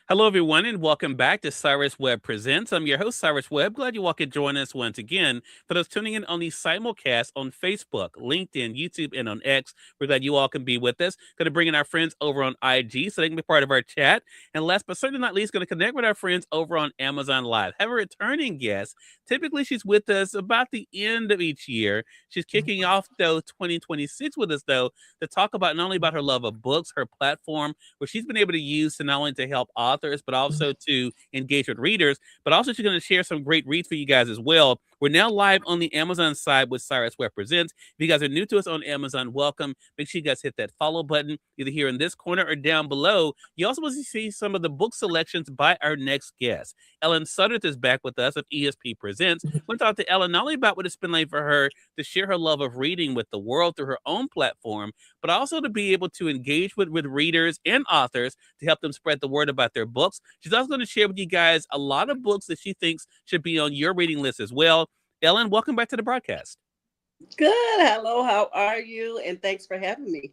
Hello, everyone, and welcome back to Cyrus Webb Presents. I'm your host, Cyrus Webb. Glad you all could join us once again. For those tuning in on the simulcast on Facebook, LinkedIn, YouTube, and on X, we're glad you all can be with us. Going to bring in our friends over on IG so they can be part of our chat. And last but certainly not least, going to connect with our friends over on Amazon Live. Have a returning guest. Typically, she's with us about the end of each year. She's kicking off, though, 2026 with us, though, to talk about not only about her love of books, her platform, where she's been able to use to not only to help authors, but also to engage with readers, but also she's going to share some great reads for you guys as well. We're now live on the Amazon side with Cyrus Webb Presents. If you guys are new to us on Amazon, welcome. Make sure you guys hit that follow button, either here in this corner or down below. You also want to see some of the book selections by our next guest. Ellen Sudderth is back with us of ESP Presents. We're going to talk to Ellen not only about what it's been like for her to share her love of reading with the world through her own platform, but also to be able to engage with readers and authors to help them spread the word about their books. She's also going to share with you guys a lot of books that she thinks should be on your reading list as well. Ellen, welcome back to the broadcast. Good. Hello. How are you? And thanks for having me.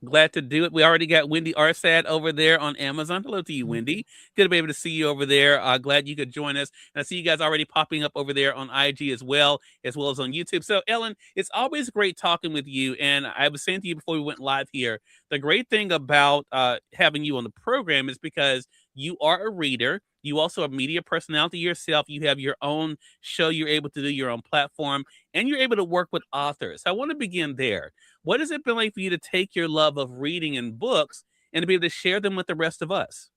Glad to do it. We already got Wendy Arsad over there on Amazon. Hello to you, Wendy. Good to be able to see you over there. Glad you could join us. And I see you guys already popping up over there on IG as well as on YouTube. So, Ellen, it's always great talking with you. And I was saying to you before we went live here, the great thing about having you on the program is because you are a reader. You also are a media personality yourself. You have your own show. You're able to do your own platform, and you're able to work with authors. I want to begin there. What has it been like for you to take your love of reading and books and to be able to share them with the rest of us?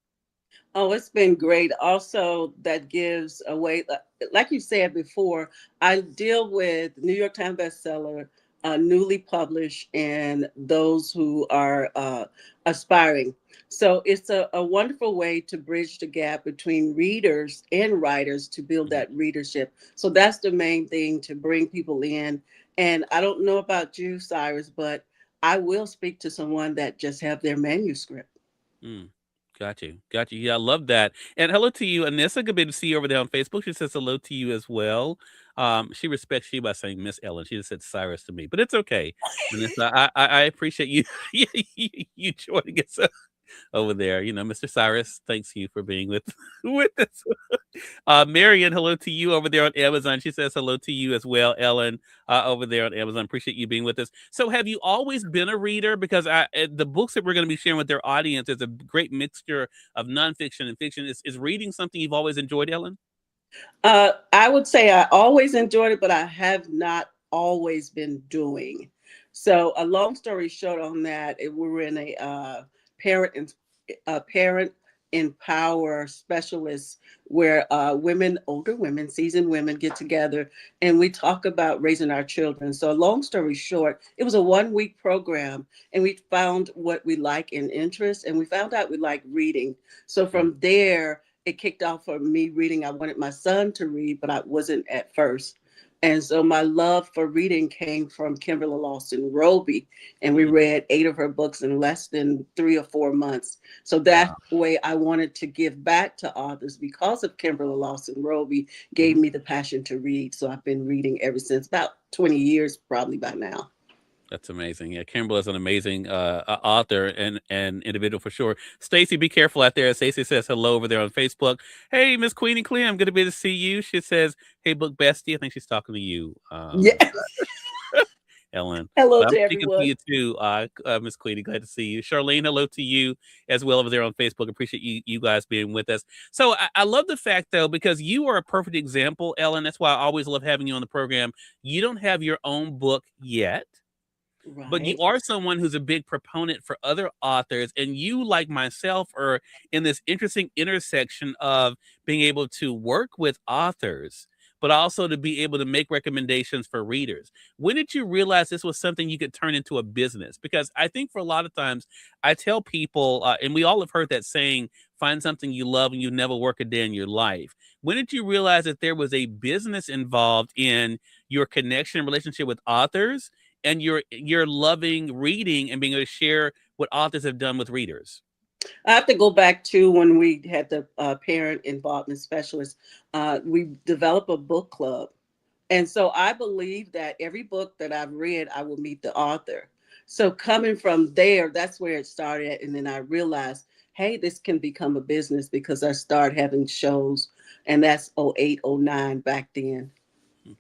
Oh, it's been great. Also, that gives away, like you said before, I deal with New York Times bestseller, newly published, and those who are aspiring. So it's a wonderful way to bridge the gap between readers and writers to build Mhm. that readership. So that's the main thing, to bring people in. And I don't know about you, Cyrus, but I will speak to someone that just have their manuscript. Mm. Got you. Got you. Yeah, I love that. And hello to you, Anissa. Good to see you over there on Facebook. She says hello to you as well. She respects you by saying Miss Ellen. She just said Cyrus to me, but it's okay. Anissa, I appreciate you you joining us over there. You know, Mr. Cyrus, thanks you for being with with us. Marion, hello to you over there on Amazon. She says hello to you as well, Ellen, over there on Amazon. Appreciate you being with us. So, have you always been a reader? Because the books that we're going to be sharing with their audience is a great mixture of nonfiction and fiction. Is reading something you've always enjoyed, Ellen? I would say I always enjoyed it, but I have not always been doing. So, a long story short on that, we were in a parent and parent empower specialist where women, older women, seasoned women get together and we talk about raising our children. So, long story short, it was a 1 week program and we found what we like in interest and we found out we like reading. So, Mm. from there, it kicked off for me reading. I wanted my son to read, but I wasn't at first. And so my love for reading came from Kimberly Lawson Roby, and we Mm. read 8 of her books in less than 3 or 4 months. So that Wow. way I wanted to give back to authors because of Kimberly Lawson Roby gave Mhm. me the passion to read. So I've been reading ever since, about 20 years probably by now. That's amazing. Yeah, Campbell is an amazing author and individual for sure. Stacy, be careful out there. Stacy says hello over there on Facebook. Hey, Miss Queenie Clem, good to be to see you. She says, "Hey, book bestie." I think she's talking to you, Yeah. Ellen. Hello But I'm to speaking to everyone. you too, Miss Queenie. Glad to see you. Charlene, hello to you as well over there on Facebook. Appreciate you guys being with us. So I love the fact though, because you are a perfect example, Ellen. That's why I always love having you on the program. You don't have your own book yet, but you Right. are someone who's a big proponent for other authors, and you, like myself, are in this interesting intersection of being able to work with authors but also to be able to make recommendations for readers. When did you realize this was something you could turn into a business? Because I think for a lot of times I tell people, and we all have heard that saying, find something you love and you never work a day in your life. When did you realize that there was a business involved in your connection and relationship with authors and you're loving reading and being able to share what authors have done with readers? I have to go back to when we had the parent involvement specialist. We developed a book club. And so I believe that every book that I've read, I will meet the author. So coming from there, that's where it started. And then I realized, hey, this can become a business because I started having shows, and that's '08, '09 back then. Hmm.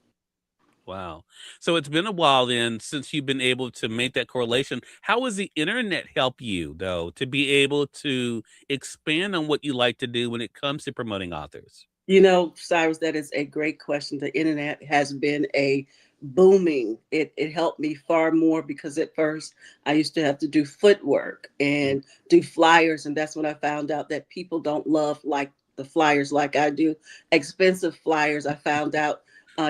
Wow. So it's been a while then since you've been able to make that correlation. How has the internet help you though to be able to expand on what you like to do when it comes to promoting authors? Cyrus, that is a great question. The internet has been a booming. It helped me far more because at first I used to have to do footwork Mhm. and do flyers, and that's when I found out that people don't love like the flyers like I do. Expensive flyers. I found out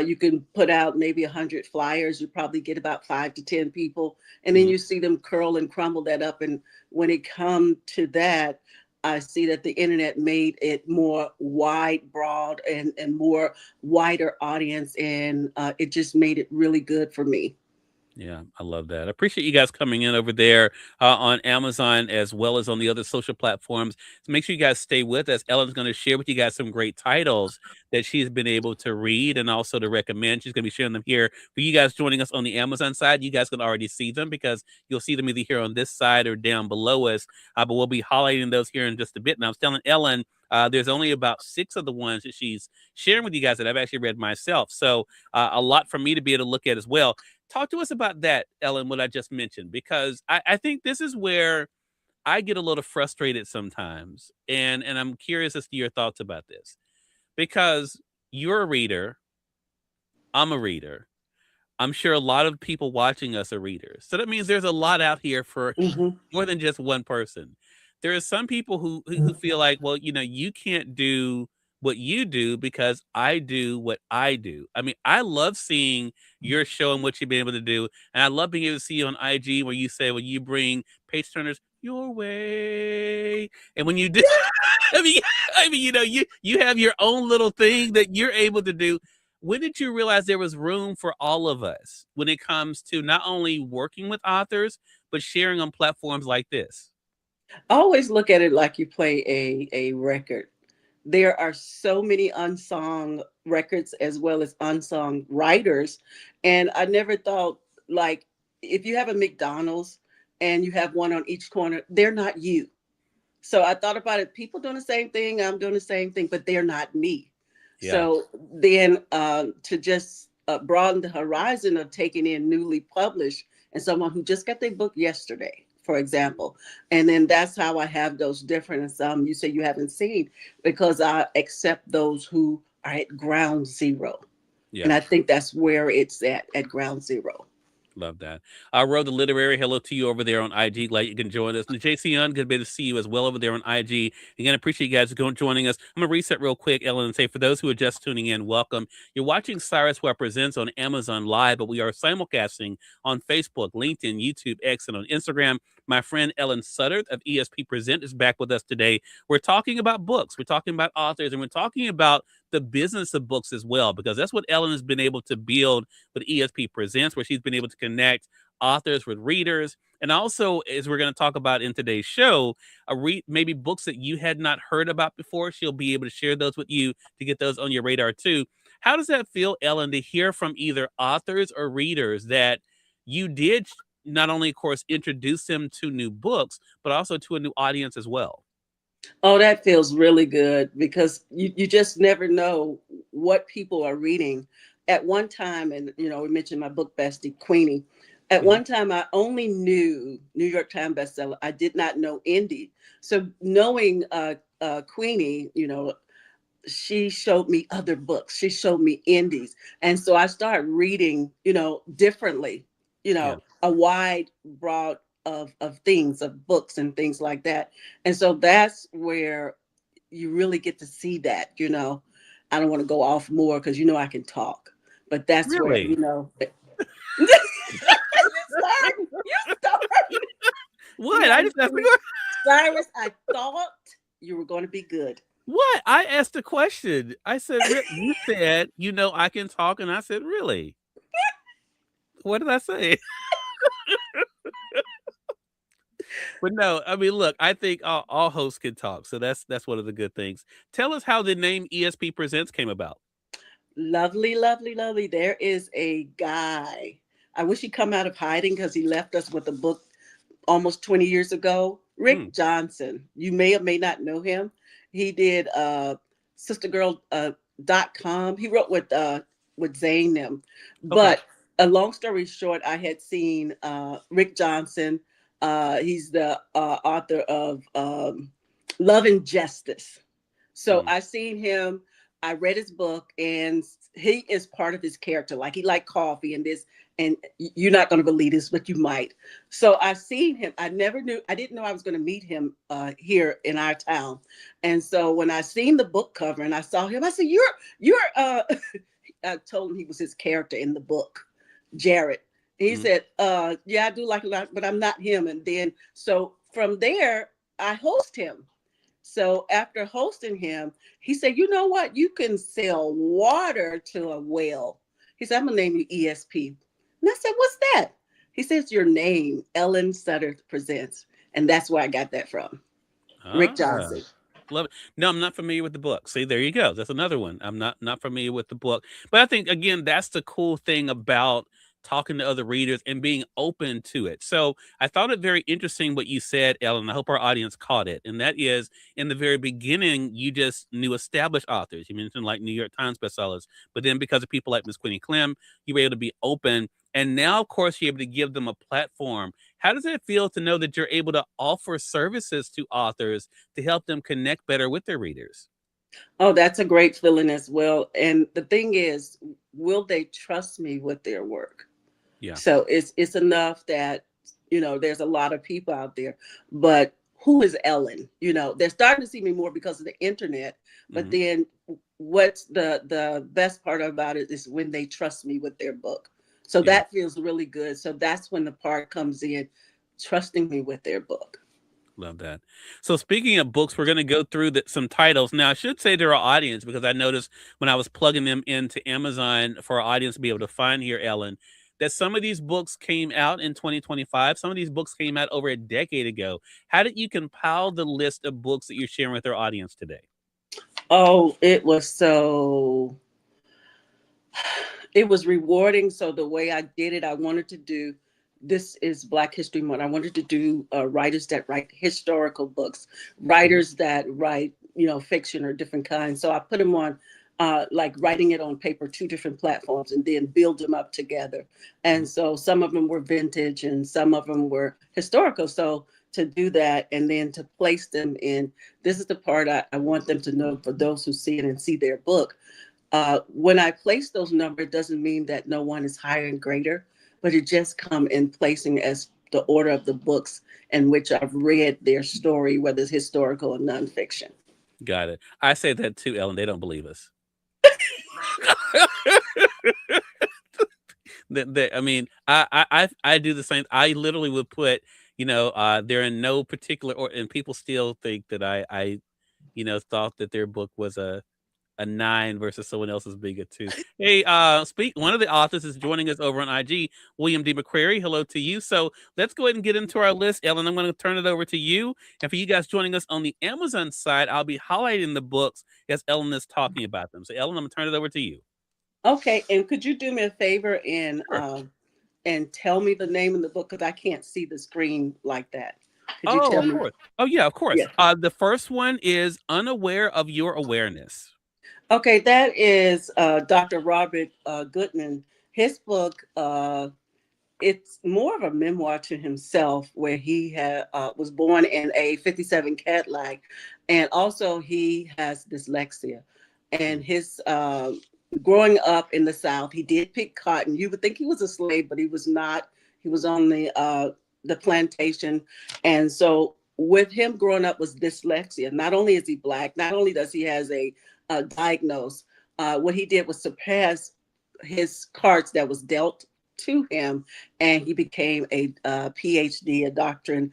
you can put out maybe 100 flyers. You probably get about 5 to 10 people, and then Mhm. you see them curl and crumble that up. And when it come to that, I see that the internet made it more wide, broad, and more wider audience, and it just made it really good for me. Yeah, I love that. I appreciate you guys coming in over there on Amazon as well as on the other social platforms. So make sure you guys stay with us. Ellen's going to share with you guys some great titles that she's been able to read and also to recommend. She's going to be sharing them here for you guys joining us on the Amazon side. You guys can already see them because you'll see them either here on this side or down below us. But we'll be highlighting those here in just a bit. And I was telling Ellen, there's only about 6 of the ones that she's sharing with you guys that I've actually read myself. So a lot for me to be able to look at as well. Talk to us about that, Ellen, what I just mentioned, because I think this is where I get a little frustrated sometimes. And I'm curious as to your thoughts about this. Because you're a reader, I'm a reader. I'm sure a lot of people watching us are readers. So that means there's a lot out here for Hmm. more than just one person. There are some people who feel like, well, you can't do what you do because I do what I do. I mean, I love seeing your show and what you've been able to do, and I love being able to see you on IG where you say, well, you bring page turners your way, and when you do, I mean, you have your own little thing that you're able to do. When did you realize there was room for all of us when it comes to not only working with authors but sharing on platforms like this? Always look at it like you play a record. There are so many unsung records as well as unsung writers, and I never thought, like, if you have a McDonald's and you have one on each corner, they're not you. So I thought about it. People doing the same thing. I'm doing the same thing, but they're not me. Yeah, So then to just broaden the horizon of taking in newly published and someone who just got their book yesterday, for example. And then that's how I have those different, and some you say you haven't seen, because I accept those who are at ground zero. And yeah. I think that's where it's at ground zero. Love that. Road the Literary, hello to you over there on IG. Glad you can join us. And JC Young, good to see you as well over there on IG. Again, appreciate you guys joining us. I'm going to reset real quick, Ellen, and say for those who are just tuning in, welcome. You're watching Cyrus Webb Presents on Amazon Live, but we are simulcasting on Facebook, LinkedIn, YouTube, X, and on Instagram. My friend Ellen Sudderth of ESP Present is back with us today. We're talking about books, we're talking about authors, and we're talking about the business of books as well, because that's what Ellen has been able to build with ESP Presents, where she's been able to connect authors with readers. And also, as we're going to talk about in today's show, maybe books that you had not heard about before. She'll be able to share those with you to get those on your radar too. How does that feel, Ellen, to hear from either authors or readers that you did not only, of course, introduce them to new books, but also to a new audience as well? Oh, that feels really good because you just never know what people are reading. At one time, and we mentioned my book bestie, Queenie. At Mhm. one time, I only knew New York Times bestseller. I did not know indie. So knowing Queenie, she showed me other books. She showed me indies. And so I started reading, differently, Yeah. a wide, broad of things, of books and things like that. And so that's where you really get to see that, I don't want to go off more because I can talk, but that's where, Really? you started, you started. See What? how I you just asked do the me? Cyrus, I thought you were going to be good. What? I asked a question. I said, you said, I can talk. And I said, really? What did I say? But no, I mean, look, I think all hosts can talk. So that's one of the good things. Tell us how the name ESP Presents came about. Lovely, lovely, lovely. There is a guy. I wish he'd come out of hiding because he left us with a book almost 20 years ago. Hmm. Rick Johnson, you may or may not know him. He did sistergirl.com. He wrote with Zane them. Okay. But a long story short, I had seen Rick Johnson. He's the author of Love and Justice. So Hmm. I seen him. I read his book, and he is part of his character. Like he liked coffee and this, and you're not going to believe this, but you might. So I seen him. I never knew. I didn't know I was going to meet him here in our town. And so when I seen the book cover and I saw him, I said, "You're." I told him he was his character in the book, Jared. He Hmm. said, "Yeah, I do like a lot, but I'm not him." And then so from there, I host him. So after hosting him, he said, "You know what? You can sell water to a well." He said, "I'm gonna name you ESP." And I said, "What's that?" He says, "Your name, Ellen Sudderth Presents." And that's where I got that from. Rick Ah. Johnson. Love it. No, I'm not familiar with the book. See, there you go. That's another one. I'm not familiar with the book. But I think again, that's the cool thing about talking to other readers and being open to it. So I thought it very interesting what you said, Ellen. I hope our audience caught it. And that is in the very beginning, you just knew established authors. You mentioned like New York Times bestsellers. But then because of people like Miss Queenie Clem, you were able to be open. And now, of course, you're able to give them a platform. How does it feel to know that you're able to offer services to authors to help them connect better with their readers? Oh, that's a great feeling as well. And the thing is, will they trust me with their work? Yeah. So it's enough that there's a lot of people out there, but who is Ellen? They're starting to see me more because of the internet. But Hmm. then what's the best part about it is when they trust me with their book. So Yeah. that feels really good. So that's when the part comes in, trusting me with their book. Love that. So speaking of books, we're going to go through some titles. Now, I should say to our audience, because I noticed when I was plugging them into Amazon for our audience to be able to find here, Ellen, that some of these books came out in 2025. Some of these books came out over a decade ago. How did you compile the list of books that you're sharing with our audience today? Oh, it was rewarding. So the way I did it, I wanted to do, this is Black History Month. I wanted to do writers that write historical books, Mhm. writers that write, fiction or different kinds. So I put them on, like writing it on paper, two different platforms, and then build them up together. And Mhm. so some of them were vintage and some of them were historical. So to do that and then to place them in, this is the part I want them to know for those who see it and see their book. When I place those numbers, doesn't mean that no one is higher and greater, but it just come in placing as the order of the books in which I've read their story, whether it's historical or nonfiction. Got it. I say that too, Ellen. They don't believe us. I mean, I do the same. I literally would put, they're in no particular or, and people still think that I thought that their book was a 9 versus someone else's being a 2. Hey, one of the authors is joining us over on IG, William D. McQuarrie. Hello to you. So let's go ahead and get into our list. Ellen, I'm going to turn it over to you. And for you guys joining us on the Amazon side, I'll be highlighting the books as Ellen is talking about them. So Ellen, I'm going to turn it over to you. Okay, and could you do me a favor Sure. and tell me the name of the book because I can't see the screen like that. Could you Oh, tell of me? course. Oh, yeah, of course. Yeah. The first one is Unaware of Your Awareness. Okay, that is Dr. Robert Goodman. His book. It's more of a memoir to himself where he was born in a 57 Cadillac, and also he has dyslexia. And Mm, his growing up in the South, he did pick cotton. You would think he was a slave, but he was not. He was on the plantation. And so with him growing up was dyslexia. Not only is he Black, not only does he has a diagnose, what he did was surpass his cards that was dealt to him, and he became a PhD, a doctorate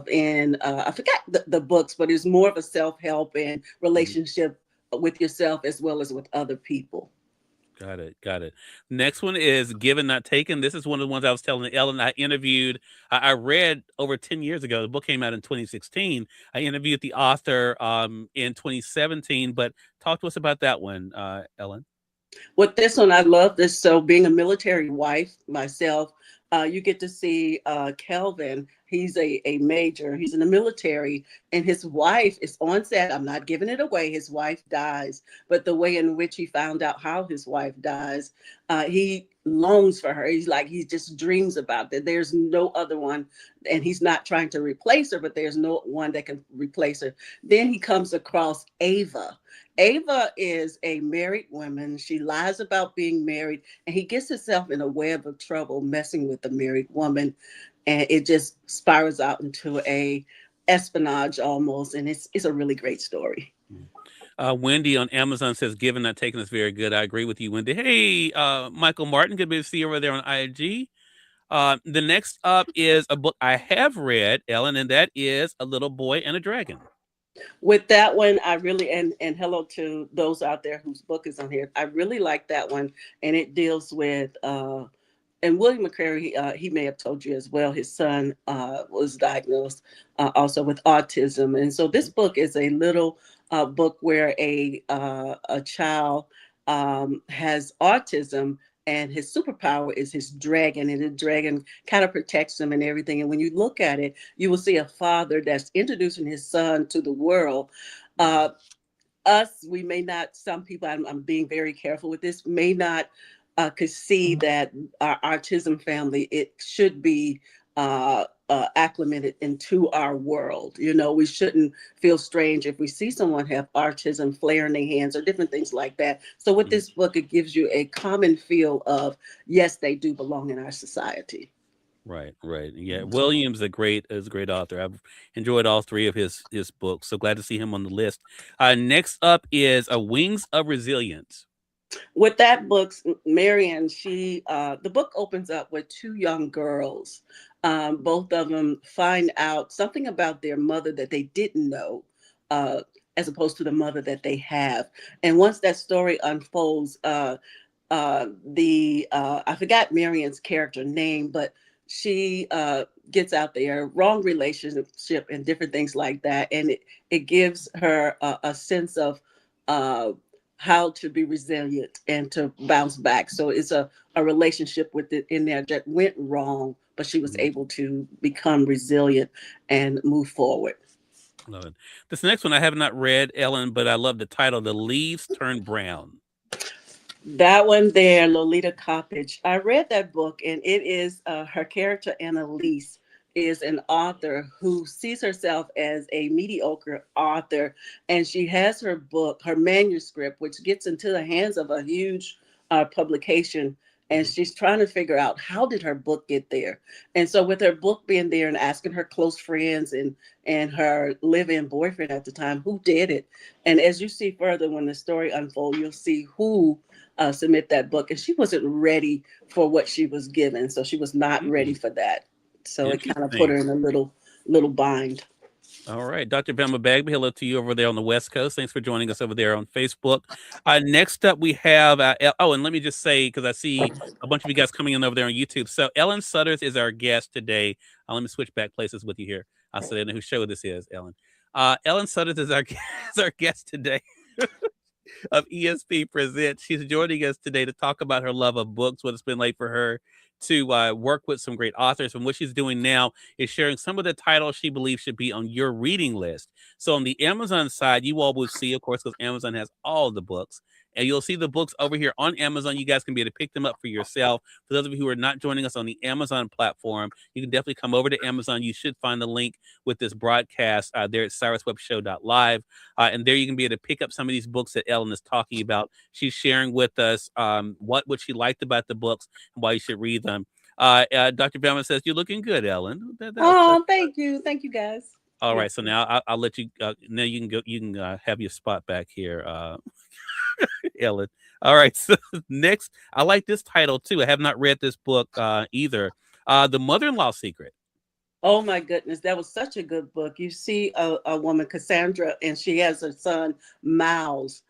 in I forgot the books, but it's more of a self-help and mhm. relationship with yourself as well as with other people. Got it. Got it. Next one is Given Not Taken. This is one of the ones I was telling Ellen. I read over 10 years ago. The book came out in 2016. I interviewed the author in 2017, but talk to us about that one, Ellen. With this one, I love this. So, being a military wife myself, you get to see Kelvin. He's a major. He's in the military, and his wife is on set. I'm not giving it away. His wife dies, but the way in which he found out how his wife dies, he longs for her. He's like, he just dreams about that. There's no other one, and he's not trying to replace her, but there's no one that can replace her. Then he comes across Ava. Ava is a married woman. She lies about being married, and he gets himself in a web of trouble messing with a married woman, and it just spirals out into a espionage almost, and it's a really great story. Wendy on Amazon says, "Given not taken is very good." I agree with you, Wendy. Hey, Michael Martin, good to see you over there on IG. The next up is a book I have read, Ellen, and that is A Little Boy and a Dragon. With that one, I really and hello to those out there whose book is on here. I really like that one, and it deals with and William McCrary, he may have told you as well, his son was diagnosed also with autism. And so this book is a little book where a child has autism, and his superpower is his dragon, and the dragon kind of protects him and everything. And when you look at it, you will see a father that's introducing his son to the world. Uh, Us, we may not, some people, I'm being very careful with this, may not could see that our autism family, it should be acclimated into our world. You know, we shouldn't feel strange if we see someone have autism, flaring their hands or different things like that. So with Mhm. this book, it gives you a common feel of, yes, they do belong in our society. Right, right. Yeah, Williams is a great author. I've enjoyed all three of his books. So glad to see him on the list. Next up is A Wings of Resilience. With that book, Marion, she the book opens up with two young girls. Both of them find out something about their mother that they didn't know, uh, as opposed to the mother that they have. And once that story unfolds, the I forgot Marion's character name, but she gets out there, wrong relationship and different things like that, and it gives her a sense of uh, how to be resilient and to bounce back. So it's a relationship with it in there that went wrong, but she was Mhm. able to become resilient and move forward. Love it. This next one I have not read, Ellen, but I love the title, The Leaves Turn Brown. That one there, Lolita Coppage. I read that book, and it is her character, Annalise, is an author who sees herself as a mediocre author, and she has her book, her manuscript, which gets into the hands of a huge publication. And Mhm. she's trying to figure out how did her book get there. And so, with her book being there, and asking her close friends and her live-in boyfriend at the time, who did it. And as you see further, when the story unfolds, you'll see who submit that book, and she wasn't ready for what she was given, so she was not ready Mm, for that. So it kind of put interesting. her in a little bind. All right, Dr. Bama Bagby, hello to you over there on the West Coast. Thanks for joining us over there on Facebook. Next up, we have, oh, and let me just say, because I see a bunch of you guys coming in over there on YouTube. So Ellen Sudderth is our guest today. Let me switch back places with you here. So they know whose show this is, Ellen. Ellen Sudderth is our, is our guest today of ESP Presents. She's joining us today to talk about her love of books, what it's been like for her to work with some great authors. And what she's doing now is sharing some of the titles she believes should be on your reading list. So on the Amazon side, you all will see, of course, because Amazon has all the books. And you'll see the books over here on Amazon. You guys can be able to pick them up for yourself. For those of you who are not joining us on the Amazon platform, you can definitely come over to Amazon. You should find the link with this broadcast there at cyruswebbshow.live. And there you can be able to pick up some of these books that Ellen is talking about. She's sharing with us what she liked about the books and why you should read them. Dr. Bellman says, "You're looking good, Ellen." Oh, thank you guys. All Yeah. right. So now I'll let you, now you can go, you can have your spot back here, Ellen. All right. So next, I like this title too. I have not read this book either. The Mother-in-Law Secret. Oh my goodness, that was such a good book. You see a woman, Cassandra, and she has her son, Miles.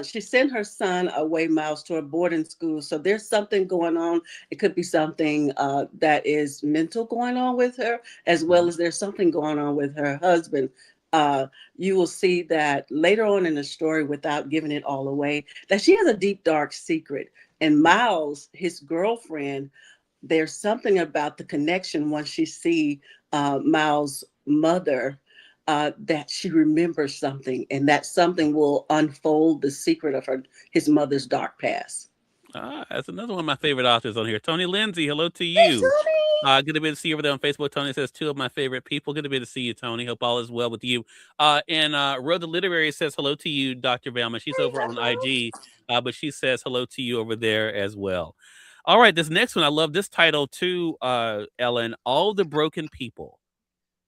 She sent her son away, Miles, to a boarding school. So there's something going on. It could be something that is mental going on with her, as well Mhm. as there's something going on with her husband. you will see that later on in the story, without giving it all away, that she has a deep, dark secret. And Miles, his girlfriend, there's something about the connection once she see Miles' mother, that she remembers something, and that something will unfold the secret of his mother's dark past. That's another one of my favorite authors on here. Tony Lindsay, hello to Hey, you. Tony. Good to be to see you over there on Facebook. Tony says two of my favorite people. Good to be to see you, Tony. Hope all is well with you. And Rhoda Literary says hello to you, Dr. Velma. She's Hey, over on Dr. IG, but she says hello to you over there as well. All right, this next one, I love this title too, Ellen. All the Broken People.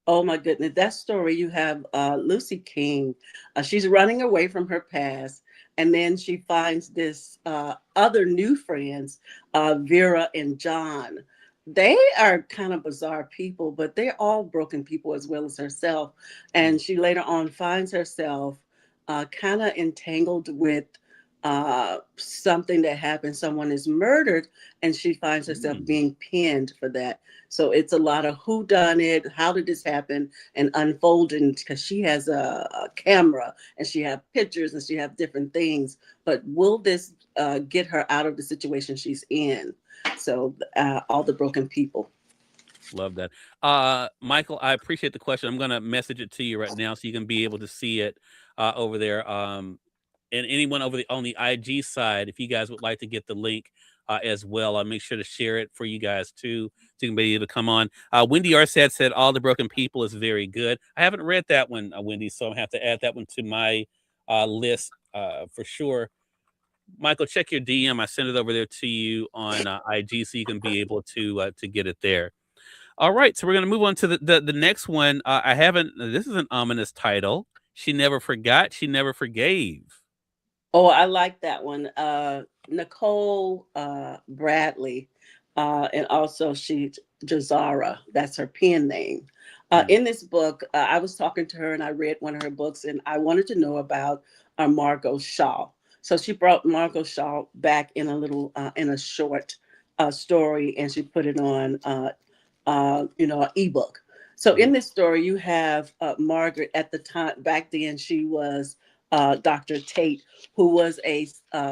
Oh my goodness, that story you have Lucy King. She's running away from her past, and then she finds this other new friends, Vera and John. They are kind of bizarre people, but they're all broken people as well as herself. Mm, And she later on finds herself kind of entangled with something that happened. Someone is murdered, and she finds herself mm. being pinned for that. So it's a lot of who done it, how did this happen, and unfolding, because she has a camera and she have pictures and she have different things. But will this get her out of the situation she's in? So all the broken people. Love that. Michael, I appreciate the question. I'm going to message it to you right now so you can be able to see it over there. And anyone over on the IG side, if you guys would like to get the link as well, I'll make sure to share it for you guys too, so you can be able to come on. Wendy Arset said All the Broken People is very good. I haven't read that one, Wendy, so I'm gonna have to add that one to my list for sure. Michael, check your DM. I sent it over there to you on IG, so you can be able to get it there. All right, so we're gonna move on to the next one. I haven't. This is an ominous title. She never forgot. She never forgave. Oh, I like that one. Nicole Bradley, and also she Jazara. That's her pen name. Mm, In this book, I was talking to her and I read one of her books, and I wanted to know about Margot Shaw. So she brought Margot Shaw back in a little, in a short story, and she put it on, an ebook. So mhm, in this story, you have Margaret at the time. Back then, she was Dr. Tate, who was a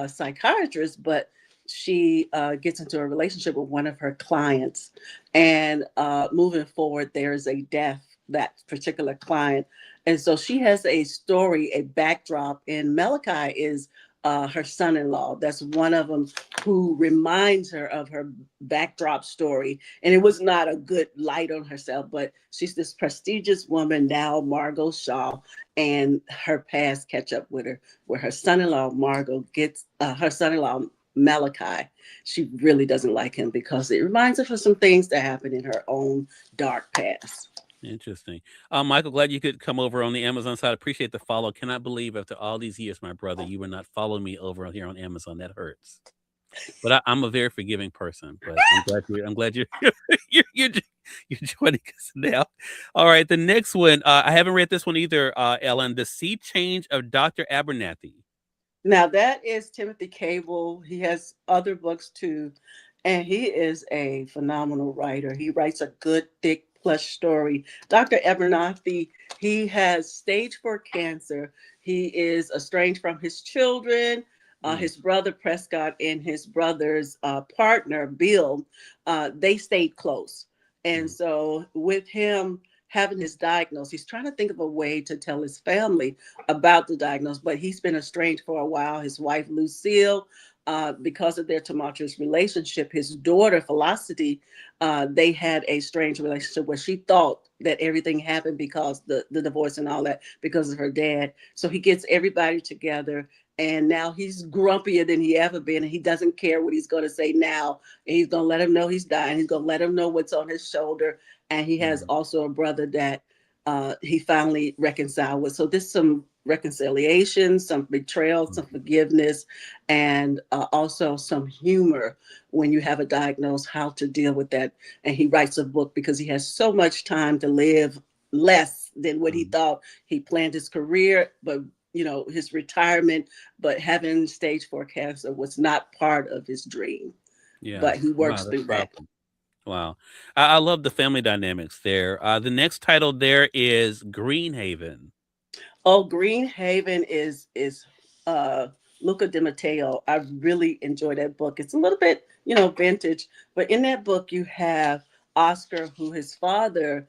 psychiatrist, but she gets into a relationship with one of her clients. And moving forward, there's a death, that particular client. And so she has a story, a backdrop, and Malachi is her son in law. That's one of them who reminds her of her backdrop story. And it was not a good light on herself, but she's this prestigious woman now, Margot Shaw, and her past catch up with her, where her son-in-law Margot gets her son-in-law Malachi. She really doesn't like him because it reminds her of some things that happened in her own dark past. interesting. Michael, glad you could come over on the Amazon side. Appreciate the follow. Cannot believe after all these years, my brother, you were not following me over here on Amazon. That hurts. But I'm a very forgiving person. But I'm glad you're you're joining us now. All right, the next one. I haven't read this one either, Ellen. The Sea Change of Dr. Abernathy. Now that is Timothy Cable. He has other books too, and he is a phenomenal writer. He writes a good, thick, plush story. Dr. Abernathy, he has stage 4 cancer. He is estranged from his children. Mm, His brother Prescott and his brother's partner Bill, they stayed close. And mm, so with him having his diagnosis, he's trying to think of a way to tell his family about the diagnosis, but he's been estranged for a while. His wife, Lucille, because of their tumultuous relationship, his daughter, Felicity, they had a strange relationship where she thought that everything happened because the divorce and all that because of her dad. So he gets everybody together. And now he's grumpier than he ever been, and he doesn't care what he's going to say now. And he's going to let him know he's dying. He's going to let him know what's on his shoulder. And he has mm, also a brother that he finally reconciled with. So there's some reconciliation, some betrayal, some mm. forgiveness, and also some humor when you have a diagnosis, how to deal with that. And he writes a book because he has so much time to live, less than what he Mm, thought. He planned his career, but his retirement, but having stage 4 cancer was not part of his dream. yeah. But he Wow, works that's through that. powerful. Wow. I love the family dynamics there. The next title there is Greenhaven. Oh, Green Haven is uh Luca Di Matteo. I really enjoy that book. It's a little bit, vintage, but in that book you have Oscar, who his father,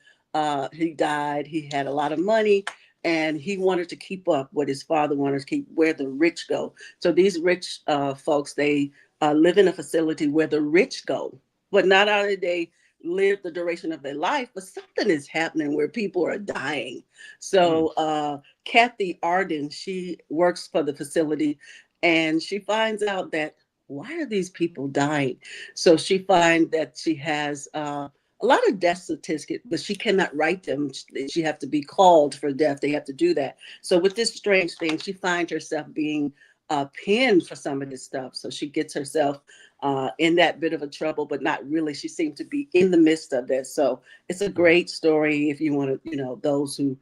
he died. He had a lot of money, and he wanted to keep up what his father wanted to keep, where the rich go. So these rich folks, they live in a facility where the rich go, but not only they live the duration of their life, but something is happening where people are dying. Mm, So Kathy Arden, she works for the facility, and she finds out that why are these people dying? So she finds that she has a lot of death certificates, but she cannot write them. She have to be called for death. They have to do that. So with this strange thing, she finds herself being pinned for some of this stuff. So she gets herself in that bit of a trouble, but not really. She seems to be in the midst of this. So it's a mm. great story if you want to, those who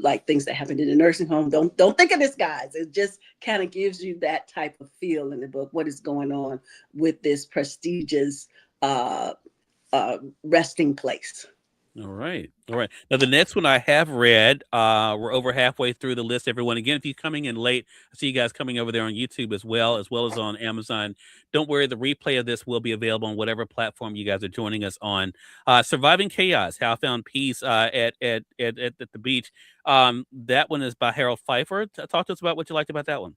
like things that happened in the nursing home. Don't think of this, guys. It just kind of gives you that type of feel in the book. What is going on with this prestigious uh, resting place? All right. All right. Now the next one I have read, we're over halfway through the list, everyone. Again, if you're coming in late, I see you guys coming over there on YouTube as well as on Amazon. Don't worry, the replay of this will be available on whatever platform you guys are joining us on. Surviving Chaos, How I Found Peace at the beach. That one is by Harold Pfeiffer. Talk to us about what you liked about that one.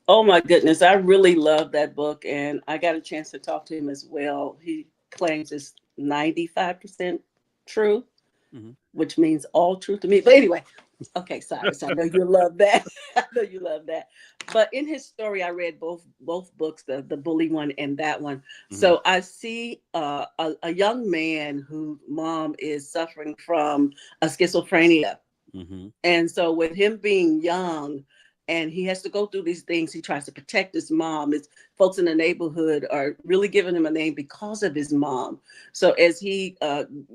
Oh my goodness, I really love that book, and I got a chance to talk to him as well. He claims it's 95% true, Hmm. which means all truth to me. But anyway, okay, Cyrus, I know you love that. I know you love that. But in his story, I read both books, the bully one and that one. Hmm. So I see a young man whose mom is suffering from a schizophrenia, Hmm. and so with him being young, and he has to go through these things, he tries to protect his mom. His folks in the neighborhood are really giving him a name because of his mom. So as he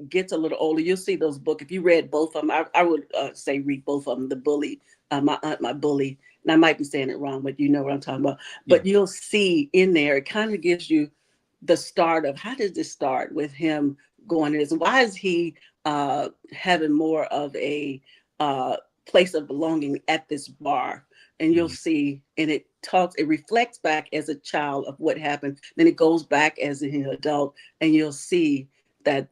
gets a little older, you'll see those books. If you read both of them, I would say read both of them. The Bully, My Aunt, My Bully. And I might be saying it wrong, but you know what I'm talking about. Yeah. But you'll see in there, it kind of gives you the start of how did this start with him going in this? Why is he having more of a uh, place of belonging at this bar? And you'll Hmm. see, and it reflects back as a child of what happened. Then it goes back as an adult, and you'll see that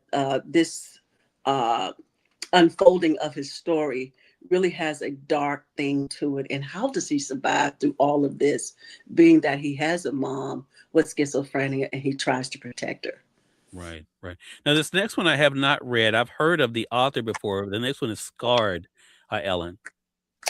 this uh, unfolding of his story really has a dark thing to it. And how does he survive through all of this, being that he has a mom with schizophrenia and he tries to protect her? Right, right. Now, this next one I have not read. I've heard of the author before. The next one is Scarred, Ellen.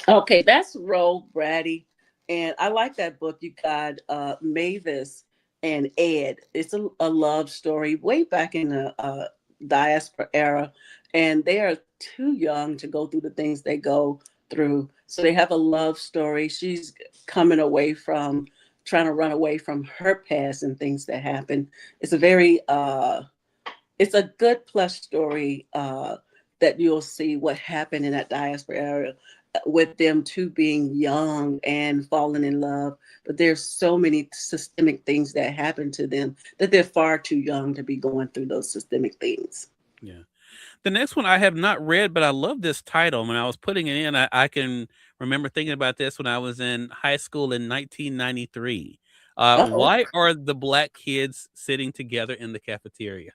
Okay, that's Ro Brady. And I like that book. You got Mavis and Ed. It's a love story way back in the diaspora era. And they are too young to go through the things they go through. So they have a love story. She's coming away from trying to run away from her past and things that happened. It's a very it's a good plush story that you'll see what happened in that diaspora area with them two being young and falling in love. But there's so many systemic things that happen to them that they're far too young to be going through those systemic things. Yeah. The next one I have not read, but I love this title. When I was putting it in, I can remember thinking about this when I was in high school in 1993. Uh-oh. Why are the black kids sitting together in the cafeteria?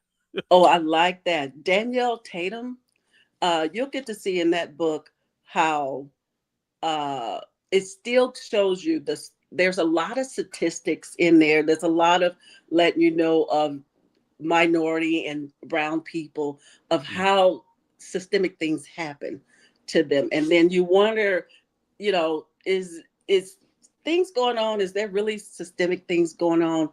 Oh, I like that. Danielle Tatum, you'll get to see in that book how uh, it still shows you this. There's a lot of statistics in there. There's a lot of letting you know of minority and brown people, of Mm, how systemic things happen to them. And then you wonder, is things going on? Is there really systemic things going on?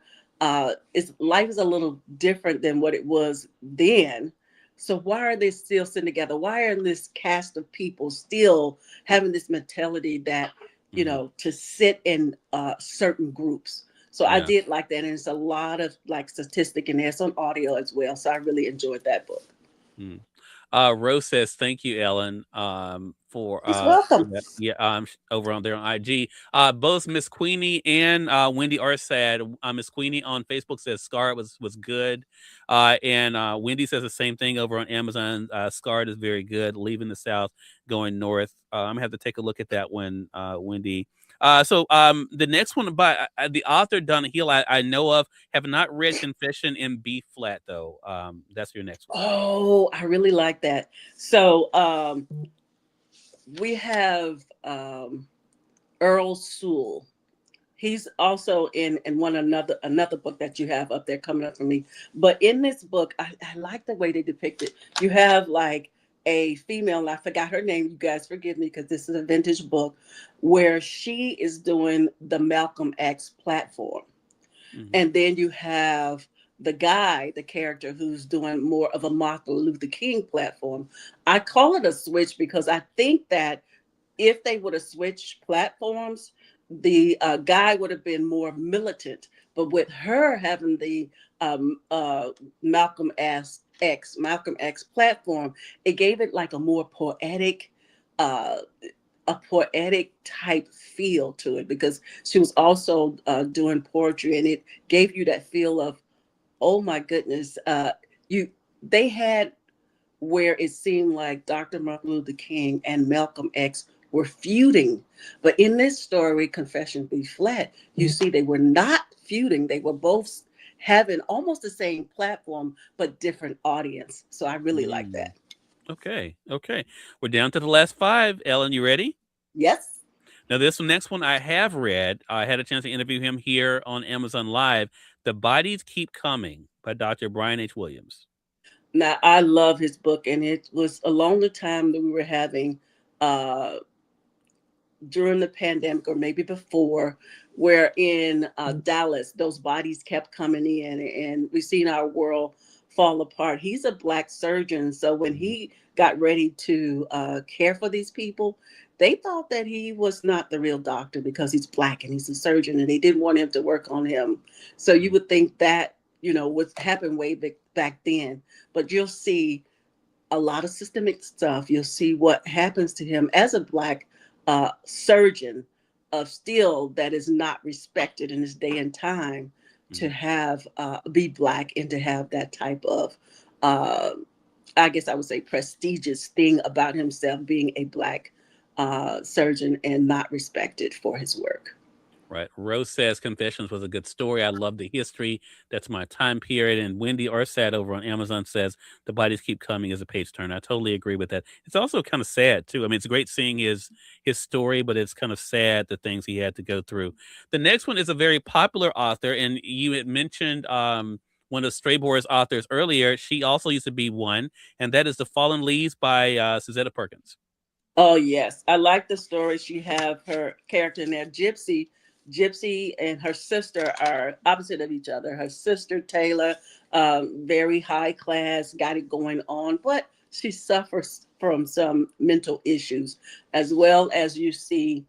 Is life is a little different than what it was then. So why are they still sitting together? Why are this cast of people still having this mentality that, mhm. to sit in certain groups? So I Yeah. did like that, and it's a lot of like statistic in there, some audio as well. So I really enjoyed that book. Mm. Rose says, "Thank you, Ellen, for He's welcome. over on there on IG. Both Miss Queenie and Wendy are sad. Miss Queenie on Facebook says Scarred was good, and Wendy says the same thing over on Amazon. Scarred is very good. Leaving the South, going north. I'm gonna have to take a look at that one, Wendy. The next one by the author Donna Hill I know of, have not read Confession in B flat though. That's your next one. Oh, I really like that. So we have Earl Sewell. He's also in one another book that you have up there coming up for me. But in this book, I like the way they depict it. You have like a female, and I forgot her name. You guys forgive me because this is a vintage book, where she is doing the Malcolm X platform. Mm-hmm. And then you have the guy, the character who's doing more of a Martin Luther King platform. I call it a switch because I think that if they would have switched platforms, the guy would have been more militant. But with her having the um, uh, Malcolm X platform, it gave it like a more poetic, uh, a poetic type feel to it because she was also doing poetry, and it gave you that feel of, oh my goodness, you they had where it seemed like Dr. Martin Luther King and Malcolm X were feuding. But in this story, Confession Be Flat, you see they were not feuding. They were both having almost the same platform, but different audience. So I really like Mm. that. Okay, okay. We're down to the last five. Ellen, you ready? Yes. Now, this next one I have read. I had a chance to interview him here on Amazon Live. The Bodies Keep Coming by Dr. Brian H. Williams. Now I love his book, and it was along the time that we were having uh during the pandemic or maybe before, where in Dallas, those bodies kept coming in and we've seen our world fall apart. He's a Black surgeon. So when Mhm. he got ready to care for these people, they thought that he was not the real doctor because he's Black and he's a surgeon and they didn't want him to work on him. So you would think that, what happened way back then. But you'll see a lot of systemic stuff. You'll see what happens to him as a Black surgeon of steel that is not respected in this day and time to Mhm. have be Black and to have that type of, uh, I guess I would say, prestigious thing about himself being a Black surgeon and not respected for his work. Right. Rose says Confessions was a good story. I love the history. That's my time period. And Wendy Orsad over on Amazon says The Bodies Keep Coming as a page turner. I totally agree with that. It's also kind of sad too. I mean, it's great seeing his story, but it's kind of sad the things he had to go through. The next one is a very popular author, and you had mentioned one of Stray Boys authors earlier. She also used to be one, and that is The Fallen Leaves by Suzetta Perkins. Oh yes, I like the story. She have her character in there, Gypsy. Gypsy and her sister are opposite of each other. Her sister Taylor, very high class, got it going on, but she suffers from some mental issues, as well as you see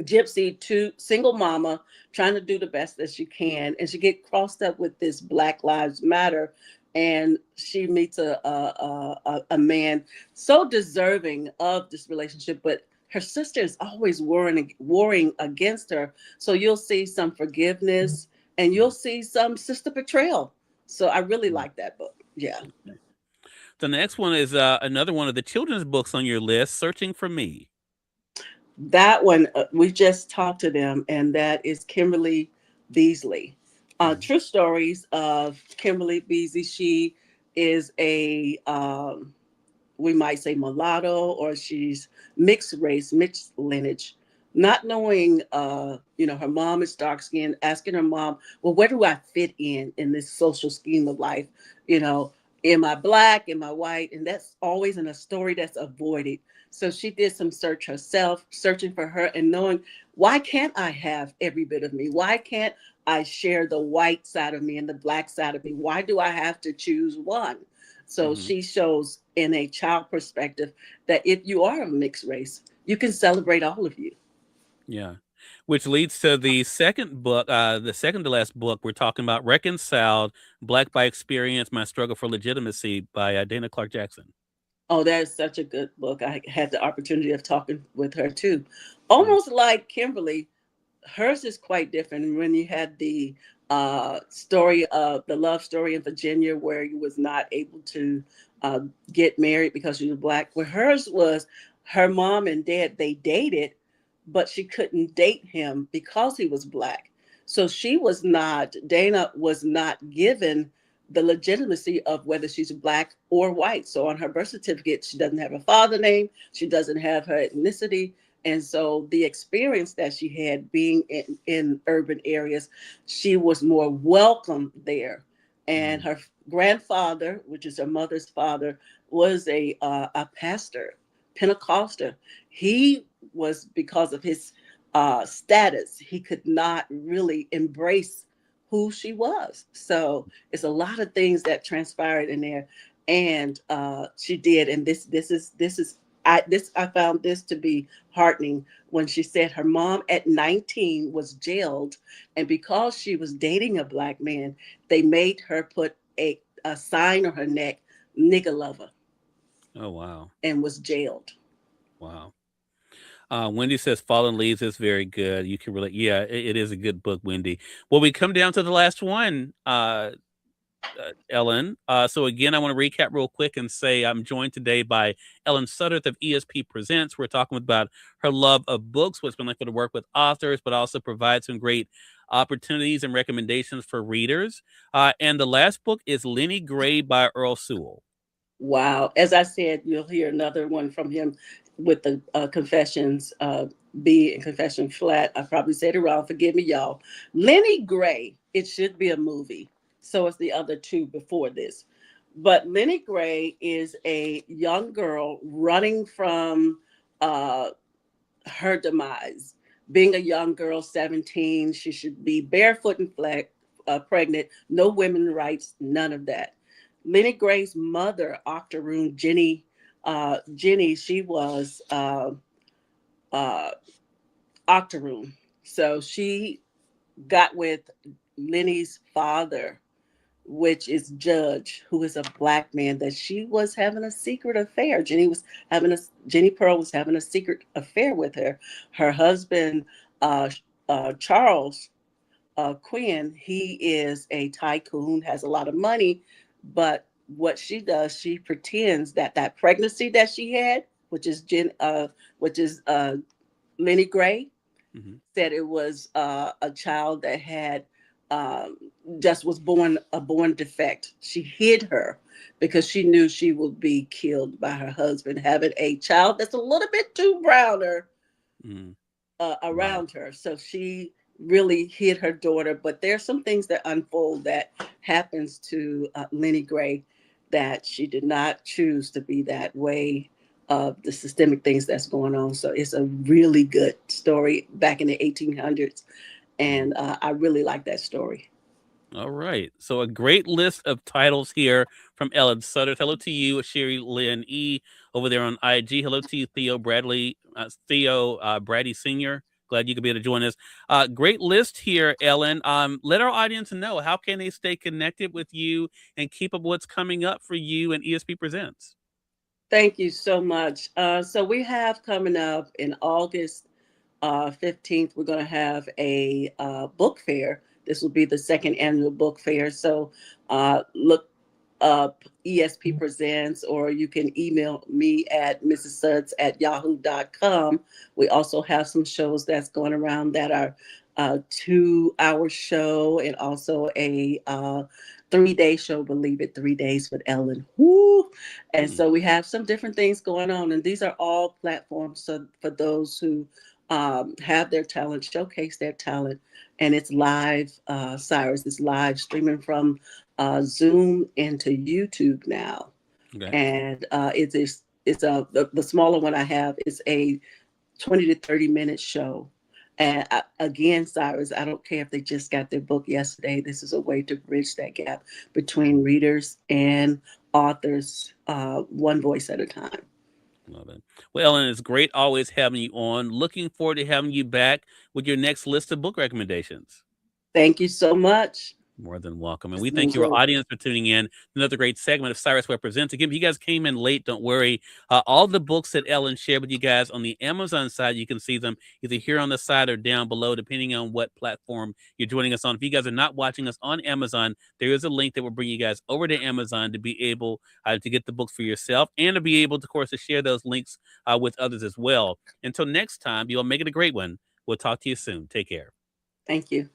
Gypsy, two single mama, trying to do the best that she can, and she get crossed up with this Black Lives Matter, and she meets a man so deserving of this relationship, but her sister is always warring against her. So you'll see some forgiveness, and you'll see some sister betrayal. So I really Mhm. like that book. Yeah, Okay. The next one is another one of the children's books on your list, Searching for Me. that one we just talked to them, and that is Kimberly Beasley. Mhm. True stories of Kimberly Beasley. She is a we might say mulatto, or she's mixed race, mixed lineage. Not knowing, her mom is dark skinned, asking her mom, well, where do I fit in this social scheme of life? You know, am I Black? Am I white? And that's always in a story that's avoided. So she did some search herself, searching for her and knowing, why can't I have every bit of me? Why can't I share the white side of me and the Black side of me? Why do I have to choose one? So Mhm. she shows in a child perspective that if you are a mixed race, you can celebrate all of you. Yeah. Which leads to the second book, the second to last book we're talking about, Reconciled: Black by Experience: My Struggle for Legitimacy by Dana Clark Jackson. Oh, that is such a good book. I had the opportunity of talking with her too. Mm, Almost like Kimberly, hers is quite different. When you had the story of the love story in Virginia, where you was not able to uh, get married because you were black, where hers was her mom and dad, they dated, but she couldn't date him because he was black. So she was not, Dana was not given the legitimacy of whether she's black or white. So on her birth certificate, she doesn't have a father name, she doesn't have her ethnicity. And so the experience that she had being in urban areas, she was more welcome there. And mm, her grandfather, which is her mother's father, was a pastor, Pentecostal. He was, because of his status, he could not really embrace who she was. So it's a lot of things that transpired in there, and she did. And this is I found this to be heartening when she said her mom at 19 was jailed, and because she was dating a black man, they made her put a sign on her neck, "nigga lover," oh wow, and was jailed. wow. Wendy says Fallen Leaves is very good. You can really, yeah, it is a good book, Wendy. Well, we come down to the last one, Ellen. So again, I want to recap real quick and say I'm joined today by Ellen Sudderth of ESP Presents. We're talking about her love of books, what's been like for to work with authors, but also provide some great opportunities and recommendations for readers. And the last book is Lenny Gray by Earl Sewell. Wow. As I said, you'll hear another one from him with the Confessions B and Confession Flat. I probably said it wrong. Forgive me, y'all. Lenny Gray, it should be a movie. So it's the other two before this. But Lenny Gray is a young girl running from uh, her demise. Being a young girl, 17, she should be barefoot and pregnant, no women rights, none of that. Lenny Gray's mother, Octoroon, Jenny, she was uh, Octoroon. So she got with Lenny's father, which is Judge, who is a black man, that she was having a secret affair. Jenny Pearl was having a secret affair with her. Her husband, uh, Charles Quinn, he is a tycoon, has a lot of money, but what she does, she pretends that that pregnancy that she had, which is Lenny Gray, Mm-hmm. said it was a child that had um, just was born a born defect. She hid her because she knew she would be killed by her husband having a child that's a little bit too browner Mm, right. around her. So she really hid her daughter. But there's some things that unfold that happens to Lenny Gray that she did not choose to be that way of the systemic things that's going on. So it's a really good story back in the 1800s. Mm-hmm. And I really like that story. All right. So a great list of titles here from Ellen Sutter. Hello to you, Sherry Lynn E. over there on IG. Hello to you, Theo Brady Sr. Glad you could be able to join us. Great list here, Ellen. Let our audience know, how can they stay connected with you and keep up what's coming up for you and ESP Presents. Thank you so much. So we have coming up in August 15th, we're going to have a book fair. This will be the second annual book fair. So look up ESP Presents, or you can email me at mrssuds@yahoo.com. We also have some shows that's going around that are 2 hour show, and also a 3 day show, believe it, 3 days with Ellen. Woo! And Hmm. so we have some different things going on, and these are all platforms so for those who have their talent, showcase their talent, and it's live. Cyrus is live streaming from Zoom into YouTube now, Okay. and it's the smaller one I have is a 20 to 30 minute show. And again, Cyrus, I don't care if they just got their book yesterday. This is a way to bridge that gap between readers and authors, one voice at a time. Love it. Well, Ellen, it's great always having you on. Looking forward to having you back with your next list of book recommendations. Thank you so much. More than welcome. And we Just thank your enjoy. audience for tuning in. Another great segment of Cyrus Webb Presents. Again, if you guys came in late, don't worry. All the books that Ellen shared with you guys on the Amazon side, you can see them either here on the side or down below, depending on what platform you're joining us on. If you guys are not watching us on Amazon, there is a link that will bring you guys over to Amazon to be able to get the books for yourself and to be able, of course, to share those links with others as well. Until next time, you all make it a great one. We'll talk to you soon. Take care. Thank you.